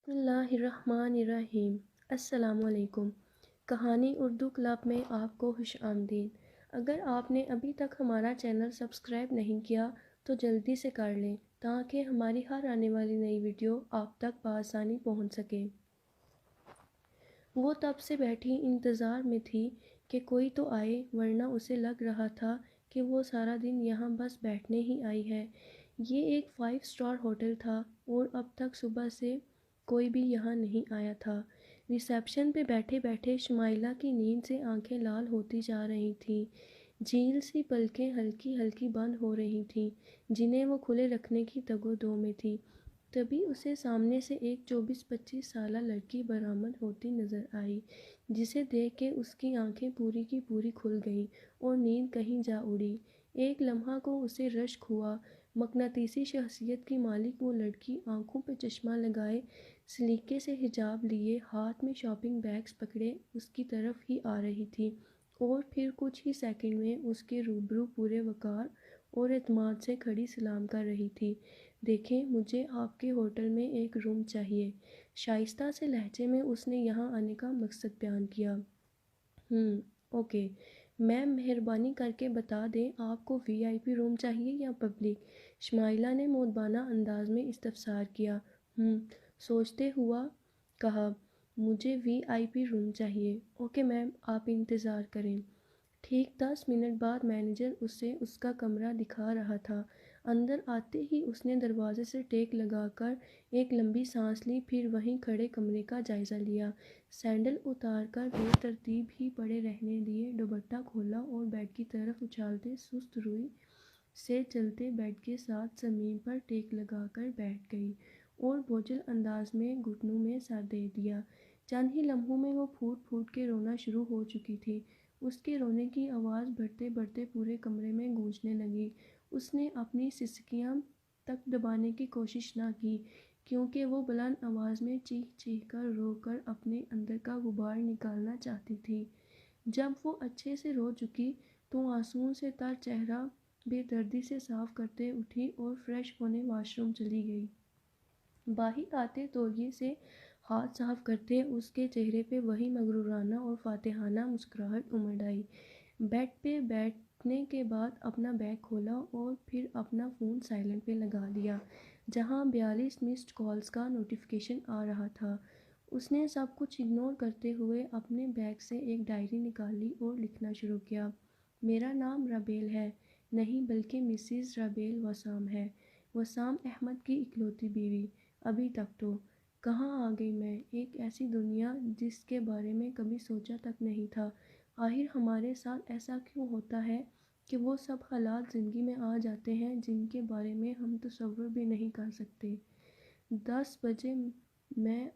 بسم اللہ الرحمن الرحیم۔ السلام علیکم۔ کہانی اردو کلب میں آپ کو خوش آمدید۔ اگر آپ نے ابھی تک ہمارا چینل سبسکرائب نہیں کیا تو جلدی سے کر لیں تاکہ ہماری ہر آنے والی نئی ویڈیو آپ تک بآسانی پہنچ سکے۔ وہ تب سے بیٹھی انتظار میں تھی کہ کوئی تو آئے، ورنہ اسے لگ رہا تھا کہ وہ سارا دن یہاں بس بیٹھنے ہی آئی ہے۔ یہ ایک 5 اسٹار ہوٹل تھا اور اب تک صبح سے کوئی بھی یہاں نہیں آیا تھا۔ ریسیپشن پہ بیٹھے بیٹھے شمائلہ کی نیند سے آنکھیں لال ہوتی جا رہی تھیں۔ جھیل سی پلکیں ہلکی ہلکی بند ہو رہی تھیں جنہیں وہ کھلے رکھنے کی تگ و دو میں تھی۔ تبھی اسے سامنے سے ایک 24-25 سالہ لڑکی برآمد ہوتی نظر آئی، جسے دیکھ کے اس کی آنکھیں پوری کی پوری کھل گئیں اور نیند کہیں جا اڑی۔ ایک لمحہ کو اسے رشک ہوا۔ مقناطیسی شخصیت کی مالک وہ لڑکی آنکھوں پہ چشمہ لگائے، سلیقے سے حجاب لیے، ہاتھ میں شاپنگ بیگز پکڑے اس کی طرف ہی آ رہی تھی اور پھر کچھ ہی سیکنڈ میں اس کے روبرو پورے وقار اور اعتماد سے کھڑی سلام کر رہی تھی۔ دیکھیں، مجھے آپ کے ہوٹل میں ایک روم چاہیے۔ شائستہ سے لہجے میں اس نے یہاں آنے کا مقصد بیان کیا۔ اوکے میم، مہربانی کر کے بتا دیں آپ کو VIP روم چاہیے یا پبلک؟ شمائلہ نے مؤدبانہ انداز میں استفسار کیا۔ سوچتے ہوا کہا، مجھے VIP روم چاہیے۔ اوکے میم، آپ انتظار کریں۔ ٹھیک 10 منٹ بعد مینیجر اسے اس کا کمرہ دکھا رہا تھا۔ اندر آتے ہی اس نے دروازے سے ٹیک لگا کر ایک لمبی سانس لی، پھر وہیں کھڑے کمرے کا جائزہ لیا۔ سینڈل اتار کر بے ترتیب ہی پڑے رہنے دیے، دوپٹہ کھولا اور بیڈ کی طرف اچھالتے سست روئی سے چلتے بیڈ کے ساتھ زمین پر ٹیک لگا کر بیٹھ گئی اور بوجھل انداز میں گھٹنوں میں سر دے دیا۔ چند ہی لمحوں میں وہ پھوٹ پھوٹ کے رونا شروع ہو چکی تھی۔ اس کے رونے کی آواز بڑھتے بڑھتے پورے کمرے میں گونجنے لگی۔ اس نے اپنی سسکیاں تک دبانے کی کوشش نہ کی، کیونکہ وہ بلند آواز میں چیخ چیخ کر رو کر اپنے اندر کا غبار نکالنا چاہتی تھی۔ جب وہ اچھے سے رو چکی تو آنسوؤں سے تر چہرہ بے دردی سے صاف کرتے اٹھی اور فریش ہونے واش روم چلی گئی۔ باہر آتے تولیے سے ہاتھ صاف کرتے اس کے چہرے پہ وہی مغرورانہ اور فاتحانہ مسکراہٹ امڈ آئی۔ بیڈ پہ بیٹھنے کے بعد اپنا بیگ کھولا اور پھر اپنا فون سائلنٹ پہ لگا دیا، جہاں 42 مسڈ کالز کا نوٹیفیکیشن آ رہا تھا۔ اس نے سب کچھ اگنور کرتے ہوئے اپنے بیگ سے ایک ڈائری نکال لی اور لکھنا شروع کیا۔ میرا نام رابیل ہے، نہیں بلکہ مسز رابیل وسام ہے، وسام احمد کی اکلوتی بیوی۔ ابھی تک تو کہاں آ گئی میں، ایک ایسی دنیا جس کے بارے میں کبھی سوچا تک نہیں تھا۔ آخر ہمارے ساتھ ایسا کیوں ہوتا ہے کہ وہ سب حالات زندگی میں آ جاتے ہیں جن کے بارے میں ہم تصور بھی نہیں کر سکتے۔ 10 بجے میں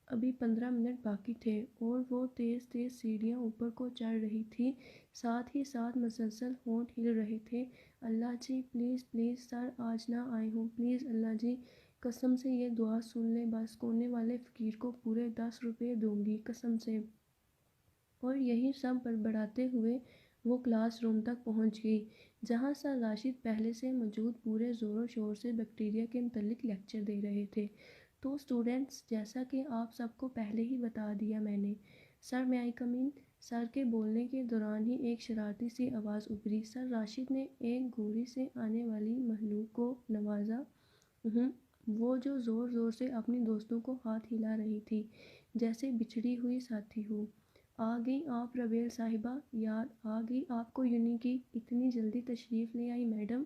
ابھی 15 منٹ باقی تھے اور وہ تیز تیز سیڑھیاں اوپر کو چڑھ رہی تھی، ساتھ ہی ساتھ مسلسل ہونٹ ہل رہے تھے۔ اللہ جی پلیز پلیز سر آج نہ آئے ہوں، پلیز اللہ جی، قسم سے یہ دعا سن لیں، بس کونے والے فقیر کو پورے 10 روپے دوں گی قسم سے۔ اور یہی سب بڑبڑاتے ہوئے وہ کلاس روم تک پہنچ گئی، جہاں سر راشد پہلے سے موجود پورے زور و شور سے بیکٹیریا کے متعلق لیکچر دے رہے تھے۔ تو اسٹوڈنٹس، جیسا کہ آپ سب کو پہلے ہی بتا دیا میں نے، سر میں آئی کم ان؟ سر کے بولنے کے دوران ہی ایک شرارتی سی آواز ابھری۔ سر راشد نے ایک گوری سے آنے والی مخلوق کو نوازا، وہ جو زور زور سے اپنی دوستوں کو ہاتھ ہلا رہی تھی جیسے بچھڑی ہوئی ساتھی ہو۔ آ گئی آپ رابیل صاحبہ، یاد آ گئی آپ کو یونی کی؟ اتنی جلدی تشریف لے آئی میڈم؟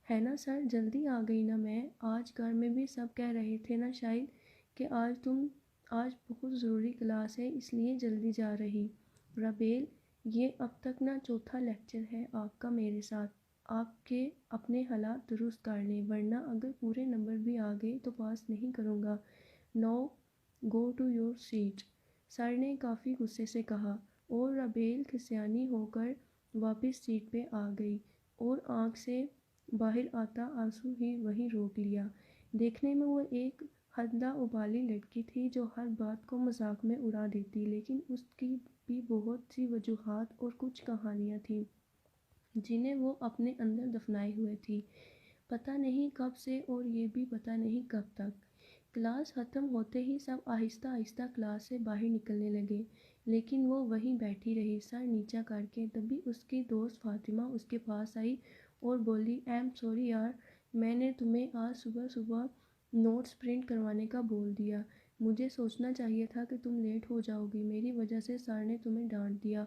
ہے نا سر، جلدی آ گئی نا میں؟ آج گھر میں بھی سب کہہ رہے تھے نا شاید کہ آج بہت ضروری کلاس ہے اس لیے جلدی جا رہی۔ رابیل، یہ اب تک نا چوتھا لیکچر ہے آپ کا میرے ساتھ۔ آپ کے اپنے حالات درست کر لیں، ورنہ اگر پورے نمبر بھی آ گئے تو پاس نہیں کروں گا۔ نو گو ٹو یور سیٹ، سر نے کافی غصے سے کہا، اور رابیل کھسیانی ہو کر واپس سیٹ پہ آ گئی اور آنکھ سے باہر آتا آنسو ہی وہیں روک لیا۔ دیکھنے میں وہ ایک حدہ ابالی لڑکی تھی جو ہر بات کو مذاق میں اڑا دیتی، لیکن اس کی بھی بہت سی وجوہات اور کچھ کہانیاں تھیں جنہیں وہ اپنے اندر دفنائے ہوئے تھی، پتہ نہیں کب سے اور یہ بھی پتہ نہیں کب تک۔ کلاس ختم ہوتے ہی سب آہستہ آہستہ کلاس سے باہر نکلنے لگے، لیکن وہ وہیں بیٹھی رہی سر نیچا کر کے۔ تبھی اس کی دوست فاطمہ اس کے پاس آئی اور بولی، ایم سوری یار، میں نے تمہیں آج صبح صبح نوٹس پرنٹ کروانے کا بول دیا۔ مجھے سوچنا چاہیے تھا کہ تم لیٹ ہو جاؤ گی، میری وجہ سے سر نے تمہیں ڈانٹ دیا۔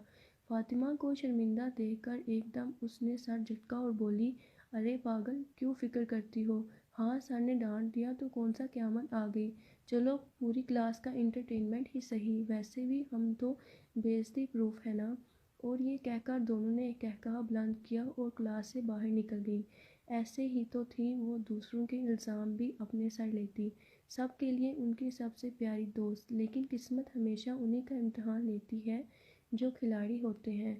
فاطمہ کو شرمندہ دیکھ کر ایک دم اس نے سر جھٹکا اور بولی، ارے پاگل، کیوں فکر کرتی ہو؟ ہاں سر نے ڈانٹ دیا تو کون سا قیامت آ گئی، چلو پوری کلاس کا انٹرٹینمنٹ ہی صحیح، ویسے بھی ہم تو بے عزتی پروف ہے نا۔ اور یہ کہہ کر دونوں نے ایک قہقہہ بلند کیا اور کلاس سے باہر نکل گئی۔ ایسے ہی تو تھی وہ دوسروں کے الزام بھی اپنے سر لیتی، سب کے لیے ان کی سب سے پیاری دوست، لیکن قسمت ہمیشہ انہی کا امتحان لیتی ہے جو کھلاڑی ہوتے ہیں۔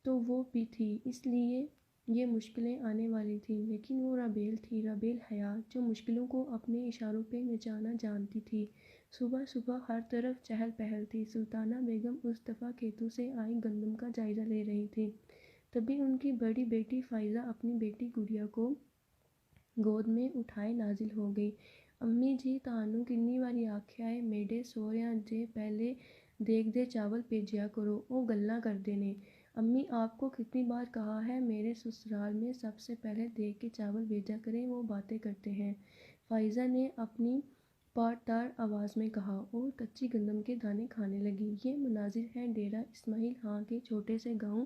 تو وہ بھی تھی، اس لیے یہ مشکلیں آنے والی تھیں، لیکن وہ رابیل تھی، رابیل حیات، جو مشکلوں کو اپنے اشاروں پہ نچانا جانتی تھی۔ صبح صبح ہر طرف چہل پہل تھی۔ سلطانہ بیگم اس دفعہ کھیتوں سے آئی گندم کا جائزہ لے رہی تھی۔ تبھی ان کی بڑی بیٹی فائزہ اپنی بیٹی گڑیا کو گود میں اٹھائے نازل ہو گئی۔ امی جی تانوں کنی واری آکھیا ہے میڈے سوہریاں جے پہلے دیکھ دے چاول بھیجیا کرو، او گلاں کردے نے۔ امی آپ کو کتنی بار کہا ہے میرے سسرال میں سب سے پہلے دیکھ کے چاول بھیجا کریں، وہ باتیں کرتے ہیں، فائزہ نے اپنی پاٹدار آواز میں کہا، اور کچی گندم کے دانے کھانے لگی۔ یہ مناظر ہیں ڈیرہ اسماعیل خاں کے چھوٹے سے گاؤں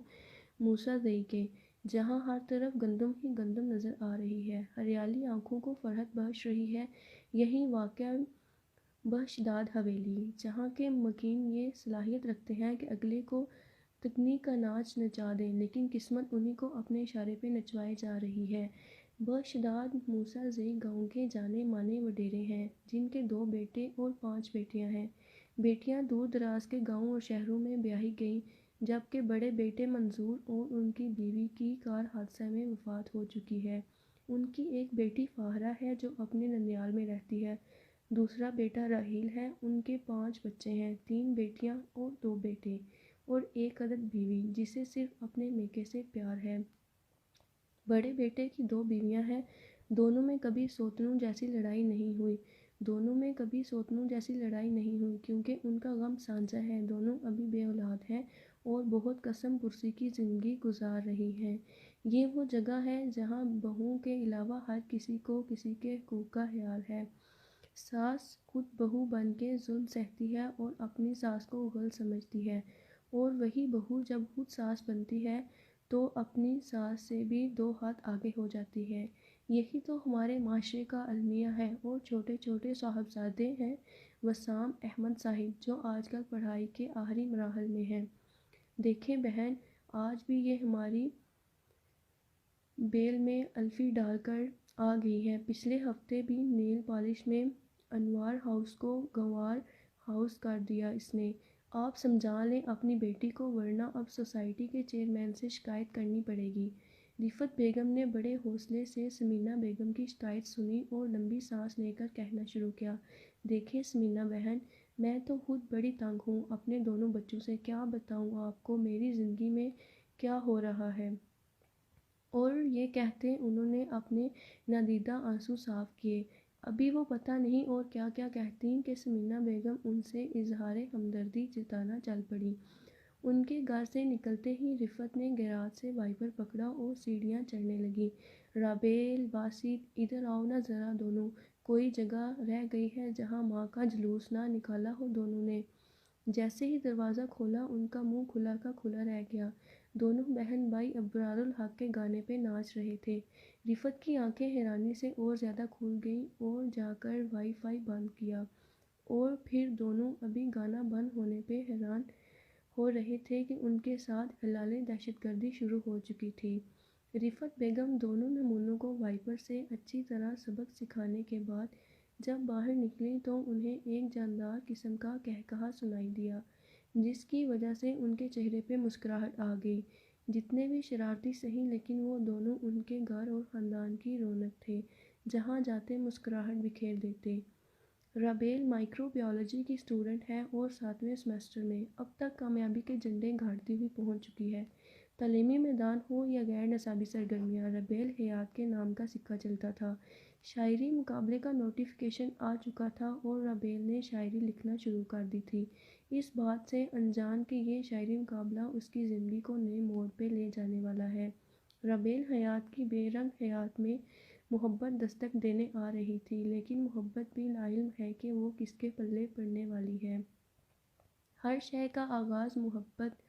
موسیٰ زئی کے، جہاں ہر طرف گندم ہی گندم نظر آ رہی ہے، ہریالی آنکھوں کو فرحت بخش رہی ہے۔ یہیں واقع بخشداد حویلی، جہاں کے مکین یہ صلاحیت رکھتے ہیں کہ اگلے کو تکنی کا ناچ نچا دیں، لیکن قسمت انہی کو اپنے اشارے پہ نچوائے جا رہی ہے۔ بخشداد موسیٰ زئی گاؤں کے جانے مانے وڈیرے ہیں، جن کے 2 بیٹے اور 5 بیٹیاں ہیں۔ بیٹیاں دور دراز کے گاؤں اور شہروں میں بیاہی گئیں، جبکہ بڑے بیٹے منظور اور ان کی بیوی کی کار حادثہ میں وفات ہو چکی ہے۔ ان کی ایک بیٹی فاہرہ ہے جو اپنے ننیال میں رہتی ہے، دوسرا بیٹا راحیل ہے۔ ان کے 5 بچے ہیں، 3 بیٹیاں اور 2 بیٹے، اور ایک عدد بیوی جسے صرف اپنے میکے سے پیار ہے۔ بڑے بیٹے کی 2 بیویاں ہیں، دونوں میں کبھی سوتنوں جیسی لڑائی نہیں ہوئی کیونکہ ان کا غم سانجھا ہے، دونوں ابھی بے اولاد ہیں اور بہت قسم پرسی کی زندگی گزار رہی ہیں۔ یہ وہ جگہ ہے جہاں بہوؤں کے علاوہ ہر کسی کو کسی کے حقوق کا خیال ہے۔ ساس خود بہو بن کے ظلم سہتی ہے اور اپنی ساس کو غل سمجھتی ہے، اور وہی بہو جب خود ساس بنتی ہے تو اپنی ساس سے بھی 2 ہاتھ آگے ہو جاتی ہے۔ یہی تو ہمارے معاشرے کا المیہ ہے۔ اور چھوٹے چھوٹے صاحبزادے ہیں وسام احمد صاحب، جو آج کل پڑھائی کے آخری مراحل میں ہیں۔ دیکھیں بہن، آج بھی یہ ہماری بیل میں الفی ڈال کر آ گئی ہے۔ پچھلے ہفتے بھی نیل پالش میں انوار ہاؤس کو گنوار ہاؤس کر دیا اس نے۔ آپ سمجھا لیں اپنی بیٹی کو، ورنہ اب سوسائٹی کے چیئرمین سے شکایت کرنی پڑے گی۔ رفعت بیگم نے بڑے حوصلے سے ثمینہ بیگم کی شکایت سنی اور لمبی سانس لے کر کہنا شروع کیا، دیکھیں ثمینہ بہن، میں تو خود بڑی تنگ ہوں اپنے دونوں بچوں سے، کیا بتاؤں آپ کو میری زندگی میں کیا ہو رہا ہے۔ اور یہ کہتے انہوں نے اپنے نادیدہ آنسو صاف کیے۔ ابھی وہ پتہ نہیں اور کیا کیا کہتیں کہ ثمینہ بیگم ان سے اظہار ہمدردی جتانا چل پڑیں۔ ان کے گھر سے نکلتے ہی رفعت نے گیراج سے وائپر پکڑا اور سیڑھیاں چڑھنے لگی۔ رابیل، باسط، ادھر آؤ نا ذرا دونوں، کوئی جگہ رہ گئی ہے جہاں ماں کا جلوس نہ نکالا ہو دونوں نے۔ جیسے ہی دروازہ کھولا ان کا منہ کھلا کا کھلا رہ گیا۔ دونوں بہن بھائی ابرار الحق کے گانے پہ ناچ رہے تھے۔ رفعت کی آنکھیں حیرانی سے اور زیادہ کھل گئیں اور جا کر وائی فائی بند کیا، اور پھر دونوں ابھی گانا بند ہونے پہ حیران ہو رہے تھے کہ ان کے ساتھ ہلالے دہشت گردی شروع ہو چکی تھی۔ رفعت بیگم دونوں نمونوں کو وائپر سے اچھی طرح سبق سکھانے کے بعد جب باہر نکلیں تو انہیں ایک جاندار قسم کا قہقہہ سنائی دیا، جس کی وجہ سے ان کے چہرے پہ مسکراہٹ آ گئی۔ جتنے بھی شرارتی سہی، لیکن وہ دونوں ان کے گھر اور خاندان کی رونق تھے، جہاں جاتے مسکراہٹ بکھیر دیتے۔ رابیل مائکرو بایولوجی کی اسٹوڈنٹ ہے اور 7ویں سیمسٹر میں، اب تک کامیابی کے جھنڈے گاڑتی ہوئی پہنچ چکی ہے۔ تعلیمی میدان ہو یا غیر نصابی سرگرمیاں، رابیل حیات کے نام کا سکہ چلتا تھا۔ شاعری مقابلے کا نوٹیفیکیشن آ چکا تھا اور رابیل نے شاعری لکھنا شروع کر دی تھی، اس بات سے انجان کہ یہ شاعری مقابلہ اس کی زندگی کو نئے موڑ پہ لے جانے والا ہے۔ رابیل حیات کی بے رنگ حیات میں محبت دستک دینے آ رہی تھی، لیکن محبت بھی لاعلم ہے کہ وہ کس کے پلے پڑنے والی ہے۔ ہر شے کا آغاز محبت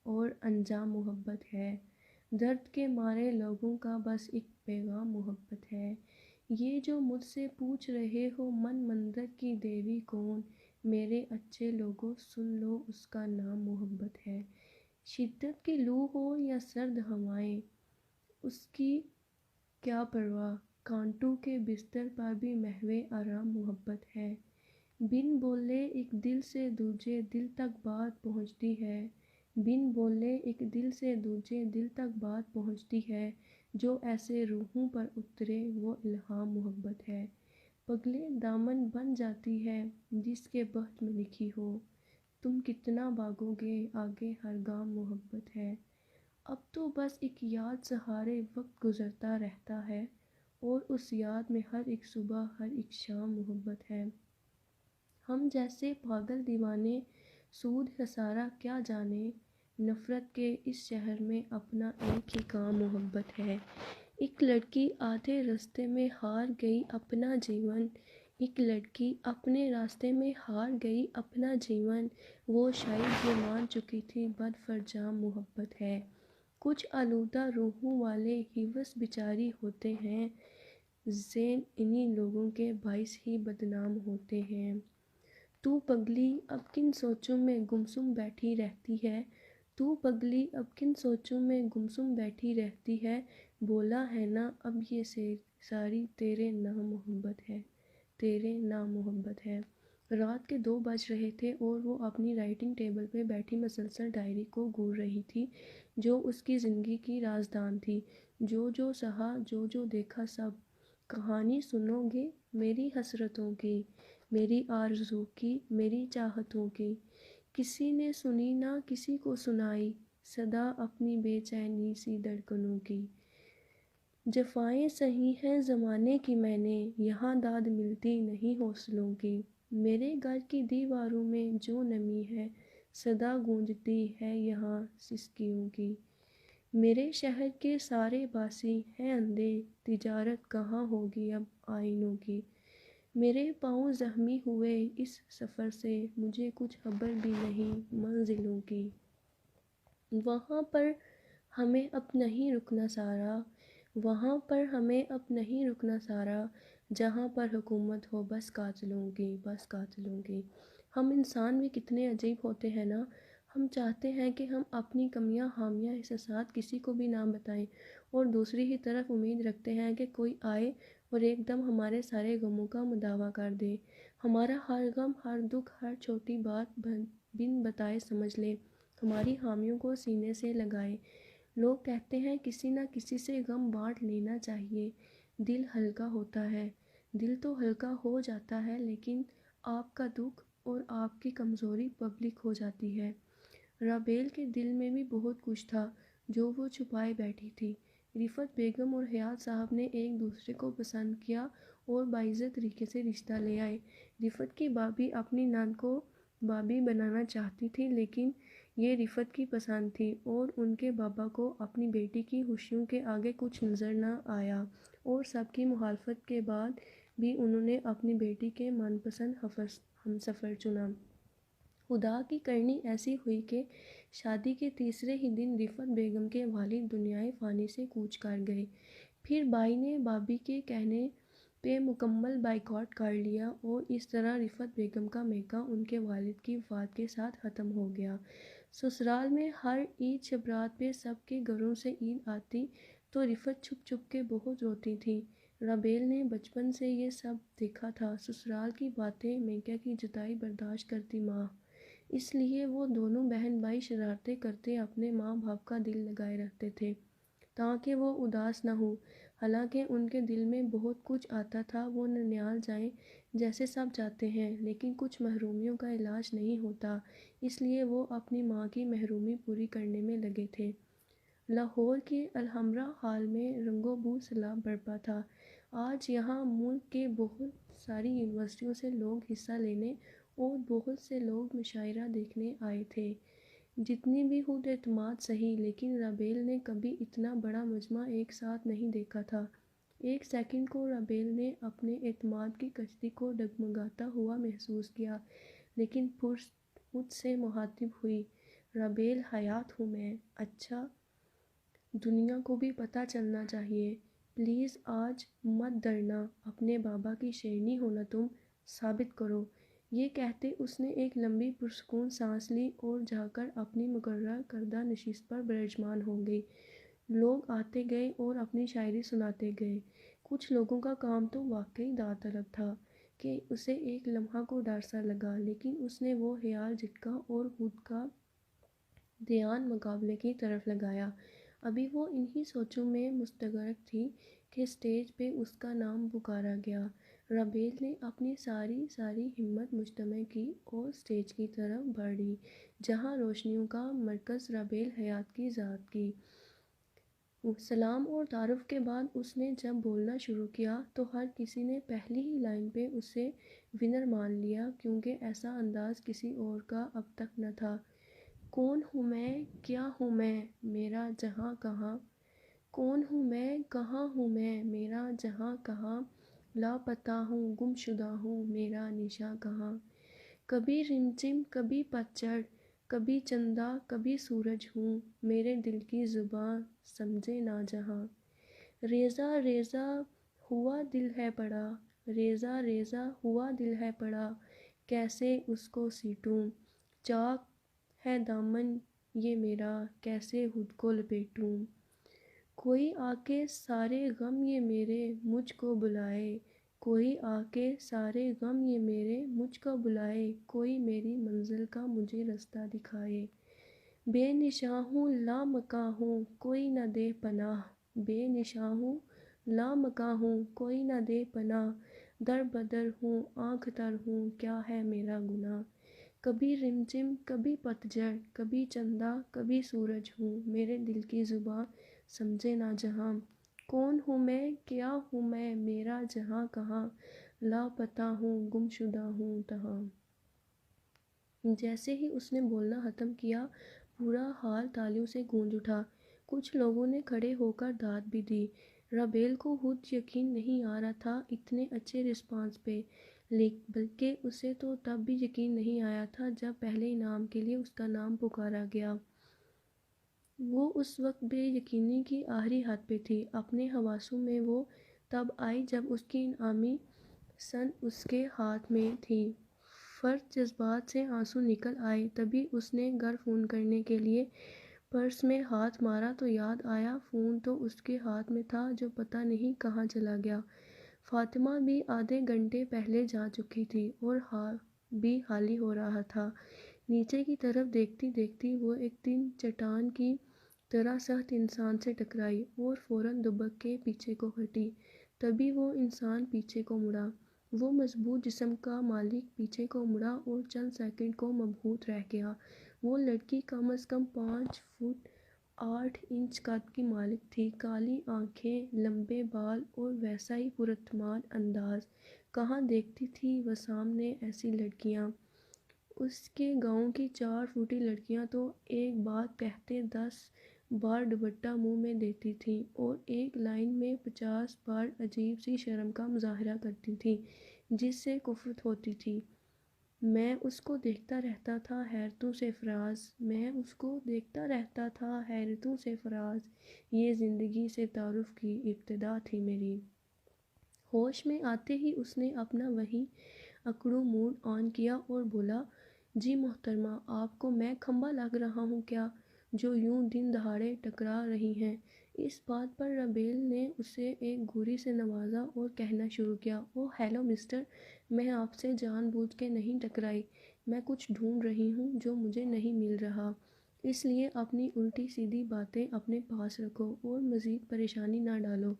اور انجام محبت ہے۔ درد کے مارے لوگوں کا بس ایک پیغام محبت ہے۔ یہ جو مجھ سے پوچھ رہے ہو من مندر کی دیوی کون، میرے اچھے لوگوں سن لو اس کا نام محبت ہے۔ شدت کی لو ہو یا سرد ہوائیں اس کی کیا پرواہ، کانٹوں کے بستر پر بھی محو آرام محبت ہے۔ بن بولے ایک دل سے دوجے دل تک بات پہنچتی ہے، بن بولے ایک دل سے دوجے دل تک بات پہنچتی ہے، جو ایسے روحوں پر اترے وہ الہام محبت ہے۔ پگلے دامن بن جاتی ہے جس کے بخت میں لکھی ہو، تم کتنا بھاگو گے آگے ہر گام محبت ہے۔ اب تو بس ایک یاد سہارے وقت گزرتا رہتا ہے، اور اس یاد میں ہر ایک صبح ہر ایک شام محبت ہے۔ ہم جیسے پاگل دیوانے سود خسارہ کیا جانے، نفرت کے اس شہر میں اپنا ایک ہی کام محبت ہے۔ ایک لڑکی آدھے راستے میں ہار گئی اپنا جیون، ایک لڑکی اپنے راستے میں ہار گئی اپنا جیون، وہ شاید یہ مان چکی تھی بد فرجام محبت ہے۔ کچھ آلودہ روحوں والے حوث بیچاری ہوتے ہیں، ذہن انہی لوگوں کے باعث ہی بدنام ہوتے ہیں۔ تو پگلی اب کن سوچوں میں گمسم بیٹھی رہتی ہے، تو پگلی اب کن سوچوں میں گمسم بیٹھی رہتی ہے، بولا ہے نا اب یہ ساری تیرے نام محبت ہے، تیرے نام محبت ہے۔ رات کے 2 بج رہے تھے اور وہ اپنی رائٹنگ ٹیبل پہ بیٹھی مسلسل ڈائری کو گھور رہی تھی، جو اس کی زندگی کی رازدان تھی۔ جو سہا جو دیکھا سب، کہانی سنو گے میری حسرتوں کی، میری آرزو کی، میری چاہتوں کی، کسی نے سنی نہ کسی کو سنائی، صدا اپنی بے چینی سی دھڑکنوں کی۔ جفائیں سہی ہیں زمانے کی میں نے، یہاں داد ملتی نہیں حوصلوں کی، میرے گھر کی دیواروں میں جو نمی ہے، صدا گونجتی ہے یہاں سسکیوں کی۔ میرے شہر کے سارے باسی ہیں اندھے، تجارت کہاں ہوگی اب آئینوں کی، میرے پاؤں زخمی ہوئے اس سفر سے، مجھے کچھ خبر بھی نہیں منزلوں کی۔ وہاں پر ہمیں اب نہیں رکنا سارا، وہاں پر ہمیں اب نہیں رکنا سارا، جہاں پر حکومت ہو بس قاتلوں کی، بس قاتلوں کی۔ ہم انسان بھی کتنے عجیب ہوتے ہیں نا، ہم چاہتے ہیں کہ ہم اپنی کمیاں حامیہ احساسات کسی کو بھی نہ بتائیں، اور دوسری ہی طرف امید رکھتے ہیں کہ کوئی آئے اور ایک دم ہمارے سارے غموں کا مداوع کر دے، ہمارا ہر غم ہر دکھ ہر چھوٹی بات بن بتائے سمجھ لے، ہماری خامیوں کو سینے سے لگائے۔ لوگ کہتے ہیں کسی نہ کسی سے غم بانٹ لینا چاہیے، دل ہلکا ہوتا ہے۔ دل تو ہلکا ہو جاتا ہے لیکن آپ کا دکھ اور آپ کی کمزوری پبلک ہو جاتی ہے۔ رابیل کے دل میں بھی بہت کچھ تھا جو وہ چھپائے بیٹھی تھی۔ رفعت بیگم اور حیات صاحب نے ایک دوسرے کو پسند کیا اور باعزت طریقے سے رشتہ لے آئے۔ رفعت کی بھابھی اپنی نند کو بھابھی بنانا چاہتی تھی، لیکن یہ رفعت کی پسند تھی اور ان کے بابا کو اپنی بیٹی کی خوشیوں کے آگے کچھ نظر نہ آیا، اور سب کی مخالفت کے بعد بھی انہوں نے اپنی بیٹی کے من پسند ہمسفر چنا۔ خدا کی کرنی ایسی ہوئی کہ شادی کے تیسرے ہی دن رفعت بیگم کے والد دنیائے فانی سے کوچ کر گئے۔ پھر بھائی نے بھابھی کے کہنے پہ مکمل بائیکاٹ کر لیا، اور اس طرح رفعت بیگم کا میکہ ان کے والد کی وفات کے ساتھ ختم ہو گیا۔ سسرال میں ہر عید شبرات پہ سب کے گھروں سے عید آتی تو رفعت چھپ چھپ کے بہت روتی تھی۔ رابیل نے بچپن سے یہ سب دیکھا تھا، سسرال کی باتیں، میکہ کی جدائی برداشت کرتی ماں، اس لیے وہ دونوں بہن بھائی شرارتیں کرتے اپنے ماں باپ کا دل لگائے رکھتے تھے تاکہ وہ اداس نہ ہو۔ حالانکہ ان کے دل میں بہت کچھ آتا تھا، وہ ننیال جائیں جیسے سب جاتے ہیں، لیکن کچھ محرومیوں کا علاج نہیں ہوتا، اس لیے وہ اپنی ماں کی محرومی پوری کرنے میں لگے تھے۔ لاہور کے الحمرا ہال میں رنگ و بو سیلاب برپا تھا۔ آج یہاں ملک کے بہت ساری یونیورسٹیوں سے لوگ حصہ لینے اور بہت سے لوگ مشاعرہ دیکھنے آئے تھے۔ جتنی بھی خود اعتماد سہی، لیکن رابیل نے کبھی اتنا بڑا مجمع ایک ساتھ نہیں دیکھا تھا۔ ایک سیکنڈ کو رابیل نے اپنے اعتماد کی کشتی کو ڈگمگاتا ہوا محسوس کیا، لیکن پھر مجھ سے مخاطب ہوئی، رابیل حیات ہوں میں، اچھا دنیا کو بھی پتہ چلنا چاہیے، پلیز آج مت ڈرنا، اپنے بابا کی شیرنی ہونا تم، ثابت کرو۔ یہ کہتے اس نے ایک لمبی پرسکون سانس لی اور جا کر اپنی مقررہ کردہ نشست پر برجمان ہو گئی۔ لوگ آتے گئے اور اپنی شاعری سناتے گئے۔ کچھ لوگوں کا کام تو واقعی داوطلب تھا کہ اسے ایک لمحہ کو ڈر سا لگا، لیکن اس نے وہ خیال جھٹکا اور خود کا دھیان مقابلے کی طرف لگایا۔ ابھی وہ انہی سوچوں میں مستغرق تھی کہ اسٹیج پہ اس کا نام پکارا گیا۔ رابیل نے اپنی ساری ہمت مجتمع کی اور اسٹیج کی طرف بڑھی، جہاں روشنیوں کا مرکز رابیل حیات کی ذات کی۔ سلام اور تعارف کے بعد اس نے جب بولنا شروع کیا تو ہر کسی نے پہلی ہی لائن پہ اسے ونر مان لیا، کیونکہ ایسا انداز کسی اور کا اب تک نہ تھا۔ کون ہوں میں، کیا ہوں میں، میرا جہاں کہاں، کون ہوں میں، کہاں ہوں میں، میرا جہاں کہاں، لاپتہ ہوں، گم شدہ ہوں، میرا نشاں کہاں، کبھی رمجم کبھی پتجھڑ، کبھی چندہ کبھی سورج ہوں، میرے دل کی زباں سمجھے نہ جہاں، ریزہ ریزہ ہوا دل ہے پڑا، ریزہ ریزہ ہوا دل ہے پڑا، کیسے اس کو سیٹوں، چاک ہے دامن یہ میرا، کیسے خود کو لپیٹوں، کوئی آ کے سارے غم یہ میرے مجھ کو بلائے، کوئی آ کے سارے غم یہ میرے مجھ کو بلائے، کوئی میری منزل کا مجھے رستہ دکھائے، بے نشاں ہوں لامکاں ہوں کوئی نہ دے پناہ، بے نشاں ہوں لامکاں ہوں کوئی نہ دے پناہ، در بدر ہوں آنکھ تر ہوں کیا ہے میرا گناہ، کبھی رمجم کبھی پتجھڑ، کبھی چندہ کبھی سورج ہوں، میرے دل کی زباں سمجھے نہ جہاں، کون ہوں میں، کیا ہوں میں، میرا جہاں کہاں، لاپتہ ہوں، گم شدہ ہوں تہاں۔ جیسے ہی اس نے بولنا ختم کیا، پورا ہال تالیوں سے گونج اٹھا۔ کچھ لوگوں نے کھڑے ہو کر داد بھی دی۔ رابیل کو خود یقین نہیں آ رہا تھا اتنے اچھے رسپانس پہ، بلکہ اسے تو تب بھی یقین نہیں آیا تھا جب پہلے انعام کے لیے اس کا نام پکارا گیا۔ وہ اس وقت بے یقینی کی آخری حد پہ تھی۔ اپنے حواسوں میں وہ تب آئی جب اس کی انعامی سند اس کے ہاتھ میں تھی۔ فرد جذبات سے آنسو نکل آئے۔ تبھی اس نے گھر فون کرنے کے لیے پرس میں ہاتھ مارا تو یاد آیا فون تو اس کے ہاتھ میں تھا جو پتہ نہیں کہاں چلا گیا۔ فاطمہ بھی آدھے گھنٹے پہلے جا چکی تھی اور بھی خالی ہو رہا تھا۔ نیچے کی طرف دیکھتی دیکھتی وہ ایک دن چٹان کی طرح سخت انسان سے ٹکرائی اور فوراً دبک کے پیچھے کو ہٹی۔ تبھی وہ انسان پیچھے کو مڑا۔ وہ مضبوط جسم کا مالک پیچھے کو مڑا اور چند سیکنڈ کو مبہوت رہ گیا۔ وہ لڑکی کم از کم 5 فٹ 8 انچ قد کی مالک تھی، کالی آنکھیں، لمبے بال اور ویسا ہی پراعتماد انداز۔ کہاں دیکھتی تھی وہ سامنے ایسی لڑکیاں؟ اس کے گاؤں کی 4 فوٹی لڑکیاں تو ایک بات کہتے 10 بار دوپٹہ منہ میں دیتی تھیں اور ایک لائن میں 50 بار عجیب سی شرم کا مظاہرہ کرتی تھیں جس سے کفر ہوتی تھی۔ میں اس کو دیکھتا رہتا تھا حیرتوں سے فراز، میں اس کو دیکھتا رہتا تھا حیرتوں سے فراز، یہ زندگی سے تعارف کی ابتدا تھی میری۔ ہوش میں آتے ہی اس نے اپنا وہی اکڑو موڈ آن کیا اور بولا، جی محترمہ، آپ کو میں کھمبا لگ رہا ہوں کیا جو یوں دن دہاڑے ٹکرا رہی ہیں؟ اس بات پر رابیل نے اسے ایک گھوری سے نوازا اور کہنا شروع کیا، اوہ ہیلو مسٹر، میں آپ سے جان بوجھ کے نہیں ٹکرائی، میں کچھ ڈھونڈ رہی ہوں جو مجھے نہیں مل رہا، اس لیے اپنی الٹی سیدھی باتیں اپنے پاس رکھو اور مزید پریشانی نہ ڈالو۔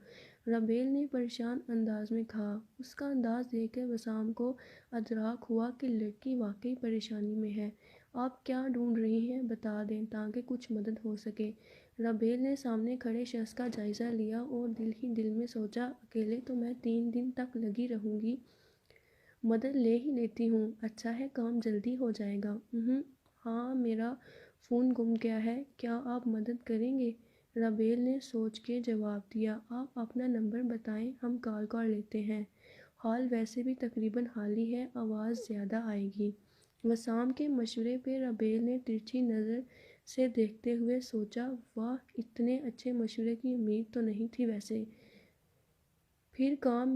رابیل نے پریشان انداز میں کہا۔ اس کا انداز دیکھ کر وسام کو ادراک ہوا کہ لڑکی واقعی پریشانی میں ہے۔ آپ کیا ڈھونڈ رہی ہیں بتا دیں تاکہ کچھ مدد ہو سکے۔ رابیل نے سامنے کھڑے شخص کا جائزہ لیا اور دل ہی دل میں سوچا، اکیلے تو میں 3 دن تک لگی رہوں گی، مدد لے ہی لیتی ہوں، اچھا ہے کام جلدی ہو جائے گا۔ ہاں میرا فون گم گیا ہے، کیا آپ مدد کریں گے؟ رابیل نے سوچ کے جواب دیا، آپ اپنا نمبر بتائیں، ہم کال کر لیتے ہیں۔ حال ویسے بھی تقریباً حالی ہے، آواز زیادہ آئے گی۔ وسام کے مشورے پہ رابیل نے ترچھی نظر سے دیکھتے ہوئے سوچا، واہ اتنے اچھے مشورے کی امید تو نہیں تھی ویسے۔ پھر کال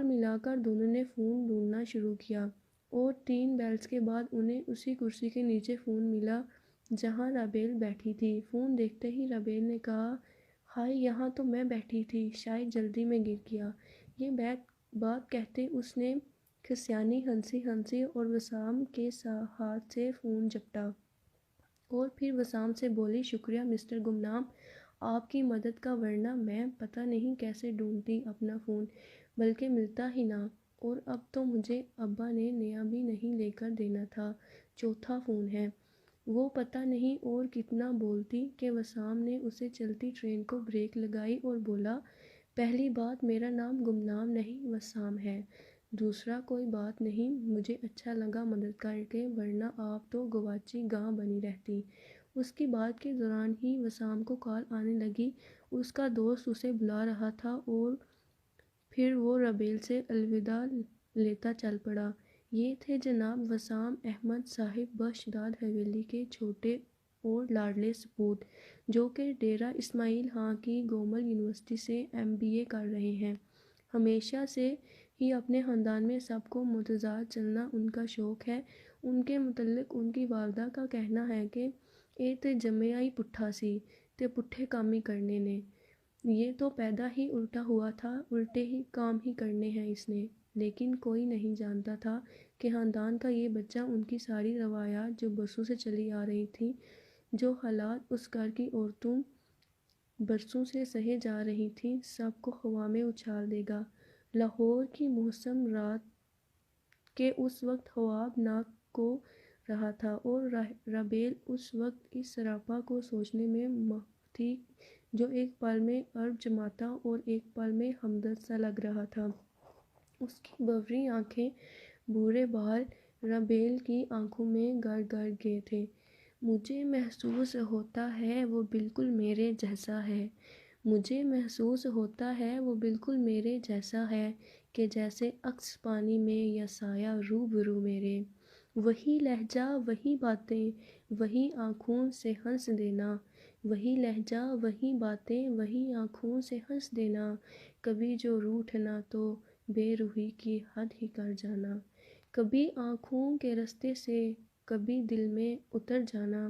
ملا کر دونوں نے فون ڈھونڈنا شروع کیا اور 3 بیلز کے بعد انہیں اسی کرسی کے نیچے فون ملا جہاں رابیل بیٹھی تھی۔ فون دیکھتے ہی رابیل نے کہا، ہائے یہاں تو میں بیٹھی تھی، شاید جلدی میں گر گیا۔ یہ بات کہتے اس نے کھسیانی ہنسی اور وسام کے ہاتھ سے فون جھپٹا اور پھر وسام سے بولی، شکریہ مسٹر گمنام آپ کی مدد کا، ورنہ میں پتہ نہیں کیسے ڈھونڈتی اپنا فون، بلکہ ملتا ہی نہ، اور اب تو مجھے ابا نے نیا بھی نہیں لے کر دینا تھا، 4تھا فون ہے۔ وہ پتہ نہیں اور کتنا بولتی کہ وسام نے اسے چلتی ٹرین کو بریک لگائی اور بولا، پہلی بات میرا نام گمنام نہیں وسام ہے، دوسرا کوئی بات نہیں، مجھے اچھا لگا مدد کر کے، ورنہ آپ تو گواچی گاں بنی رہتی۔ اس کی بات کے دوران ہی وسام کو کال آنے لگی، اس کا دوست اسے بلا رہا تھا اور پھر وہ رابیل سے الوداع لیتا چل پڑا۔ یہ تھے جناب وسام احمد صاحب بخش داد حویلی کے چھوٹے اور لاڈلے سپوت، جو کہ ڈیرہ اسماعیل خاں کی گومل یونیورسٹی سے MBA کر رہے ہیں۔ ہمیشہ سے ہی اپنے خاندان میں سب کو متضاد چلنا ان کا شوق ہے۔ ان کے متعلق ان کی والدہ کا کہنا ہے کہ اے تے جمے آئی پٹھا سی تے پٹھے کام ہی کرنے نے، یہ تو پیدا ہی الٹا ہوا تھا، الٹے ہی کام ہی کرنے ہیں اس نے۔ لیکن کوئی نہیں جانتا تھا کہ خاندان کا یہ بچہ ان کی ساری روایات جو برسوں سے چلی آ رہی تھیں، جو حالات اس گھر کی عورتوں برسوں سے سہے جا رہی تھیں، سب کو ہوا میں اچھال دے گا۔ لاہور کی موسم رات کے اس وقت خواب ناک کو رہا تھا اور رابیل اس وقت اس سراپا کو سوچنے میں محو تھی جو ایک پل میں عرب جماتا اور ایک پل میں ہمدرد سا لگ رہا تھا۔ اس کی بھنوری آنکھیں بھورے بال رابیل کی آنکھوں میں گڑ گڑ گئے تھے۔ مجھے محسوس ہوتا ہے وہ بالکل میرے جیسا ہے، مجھے محسوس ہوتا ہے وہ بالکل میرے جیسا ہے، کہ جیسے عکس پانی میں یا سایہ روبرو میرے، وہی لہجہ وہی باتیں وہی آنکھوں سے ہنس دینا، وہی لہجہ وہی باتیں وہی آنکھوں سے ہنس دینا، کبھی جو روٹھنا تو بے روحی کی حد ہی کر جانا، کبھی آنکھوں کے رستے سے کبھی دل میں اتر جانا،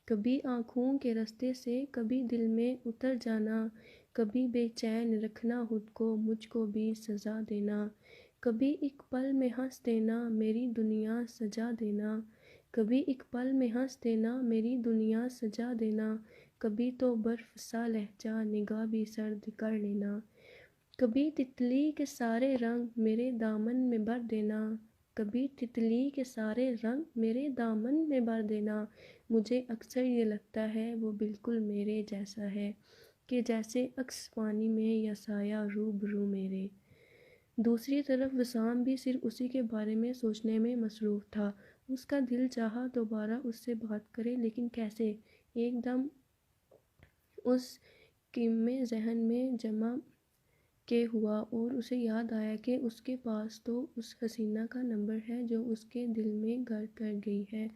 کبھی آنکھوں کے رستے سے کبھی دل میں اتر جانا، کبھی بے چین رکھنا خود کو مجھ کو بھی سزا دینا، کبھی ایک پل میں ہنس دینا میری دنیا سجا دینا، کبھی ایک پل میں ہنس دینا میری دنیا سجا دینا، کبھی تو برف سا لہجہ نگاہ بھی سرد کر لینا، کبھی تتلی کے سارے رنگ میرے دامن میں بھر دینا، کبھی تتلی کے سارے رنگ میرے دامن میں بھر دینا، مجھے اکثر یہ لگتا ہے وہ بالکل میرے جیسا ہے، کہ جیسے عکس پانی میں یا سایہ روبرو میرے۔ دوسری طرف وسام بھی صرف اسی کے بارے میں سوچنے میں مصروف تھا۔ اس کا دل چاہا دوبارہ اس سے بات کرے، لیکن کیسے؟ ایک دم اس کیمے ذہن میں جمع کے ہوا اور اسے یاد آیا کہ اس کے پاس تو اس حسینہ کا نمبر ہے جو اس کے دل میں گھر کر گئی ہے۔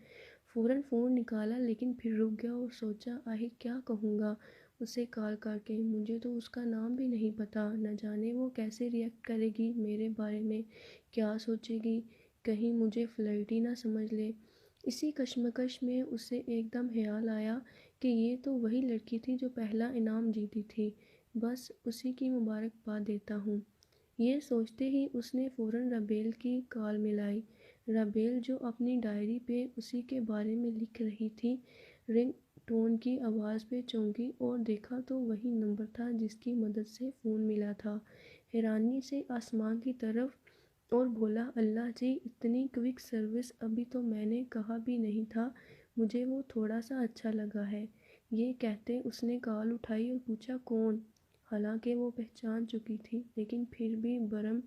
فوراً فون نکالا لیکن پھر رک گیا اور سوچا، آخر کیا کہوں گا اسے کال کر کے، مجھے تو اس کا نام بھی نہیں پتہ، نہ جانے وہ کیسے ریئیکٹ کرے گی میرے بارے میں، کیا سوچے گی، کہیں مجھے فلرٹی نہ سمجھ لے۔ اسی کشمکش میں اسے ایک دم خیال آیا کہ یہ تو وہی لڑکی تھی جو پہلا انعام جیتی تھی، بس اسی کی مبارکباد دیتا ہوں۔ یہ سوچتے ہی اس نے فوراً رابیل کی کال ملائی۔ رابیل جو اپنی ڈائری پہ اسی کے بارے میں لکھ رہی تھی، رنگ ٹون کی آواز پہ چونکی اور دیکھا تو وہی نمبر تھا جس کی مدد سے فون ملا تھا۔ حیرانی سے آسمان کی طرف اور بولا اللہ جی اتنی کوئک سروس ابھی تو میں نے کہا بھی نہیں تھا، مجھے وہ تھوڑا سا اچھا لگا ہے۔ یہ کہتے اس نے کال اٹھائی اور پوچھا کون؟ حالانکہ وہ پہچان چکی تھی لیکن پھر بھی برم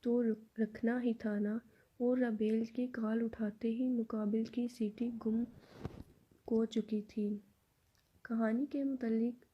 تو رکھنا ہی تھا نا۔ اور رابیل کی کال اٹھاتے ہی مقابل کی سیٹی گم ہو چکی تھی۔ کہانی کے متعلق